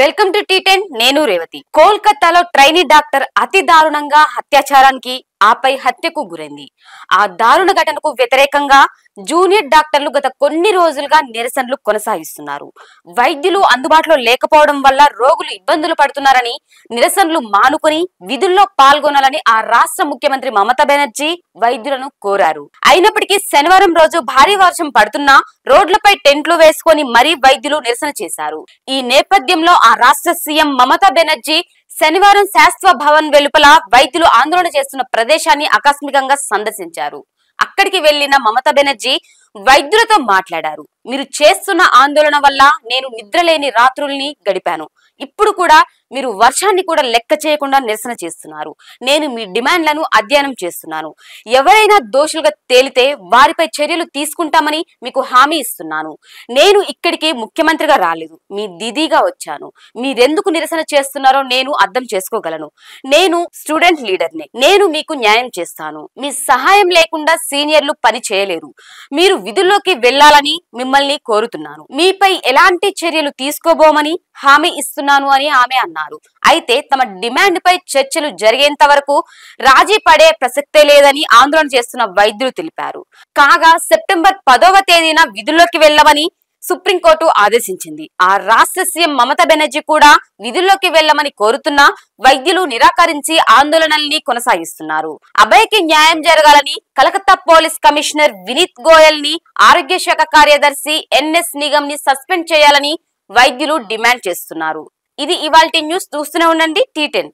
Welcome to టీ10 నేను రేవతి. కోల్కతాలో trainee doctor అతి దారుణంగా అత్యాచారానికి ఆపై హత్యకు గురైంది. ఆ దారుణ ఘటనకు వ్యతిరేకంగా జూనియర్ డాక్టర్లు గత కొన్ని రోజులుగా నిరసనలు కొనసాగిస్తున్నారు. వైద్యులు అందుబాటులో లేకపోవడం వల్ల రోగులు ఇబ్బందులు పడుతున్నారని, నిరసనలు మానుకొని విధుల్లో పాల్గొనాలని ఆ రాష్ట్ర ముఖ్యమంత్రి మమతా బెనర్జీ వైద్యులను కోరారు. అయినప్పటికీ శనివారం రోజు భారీ వర్షం పడుతున్నా రోడ్లపై టెంట్లు వేసుకొని మరీ వైద్యులు నిరసన చేశారు. ఈ నేపథ్యంలో ఆ రాష్ట్ర సీఎం మమతా బెనర్జీ శనివారం శాస్త్ర భవన్ వెలుపల వైద్యులు ఆందోళన చేస్తున్న ప్రదేశాన్ని ఆకస్మికంగా సందర్శించారు. అక్కడికి వెళ్లిన మమతా బెనర్జీ వైద్యులతో మాట్లాడారు. మీరు చేస్తున్న ఆందోళన వల్ల నేను నిద్రలేని రాత్రుల్ని గడిపాను. ఇప్పుడు కూడా మీరు వర్షాన్ని కూడా లెక్క చేయకుండా నిరసన చేస్తున్నారు. నేను మీ డిమాండ్లను అధ్యయనం చేస్తున్నాను. ఎవరైనా దోషులుగా తేలితే వారిపై చర్యలు తీసుకుంటామని మీకు హామీ ఇస్తున్నాను. నేను ఇక్కడికి ముఖ్యమంత్రిగా రాలేదు, మీ దీదీగా వచ్చాను. మీరెందుకు నిరసన చేస్తున్నారో నేను అర్థం చేసుకోగలను. నేను స్టూడెంట్ లీడర్ని. నేను మీకు న్యాయం చేస్తాను. మీ సహాయం లేకుండా సీనియర్లు పని చేయలేరు. మీరు విధుల్లోకి వెళ్లాలని మిమ్మల్ని కోరుతున్నాను. మీపై ఎలాంటి చర్యలు తీసుకోబోమని హామీ ఇస్తున్నాను అని ఆమె అన్నారు. అయితే తమ డిమాండ్ పై చర్చలు జరిగేంత వరకు రాజీ పడే ప్రసక్తే లేదని ఆందోళన చేస్తున్న వైద్యులు తెలిపారు. కాగా సెప్టెంబర్ 10వ తేదీన విధుల్లోకి వెళ్లమని సుప్రీంకోర్టు ఆదేశించింది. ఆ రాష్ట్ర సీఎం మమతా బెనర్జీ కూడా విధుల్లోకి వెళ్లమని కోరుతున్న వైద్యులు నిరాకరించి ఆందోళనల్ని కొనసాగిస్తున్నారు. అభయ్కి న్యాయం జరగాలని కలకత్తా పోలీస్ కమిషనర్ వినీత్ గోయల్ ని, ఆరోగ్య శాఖ కార్యదర్శి ఎన్ఎస్ నిగమ్ ని సస్పెండ్ చేయాలని వైద్యులు డిమాండ్ చేస్తున్నారు. ఇది ఇవాల్టి న్యూస్. చూస్తూనే ఉండండి టీ10.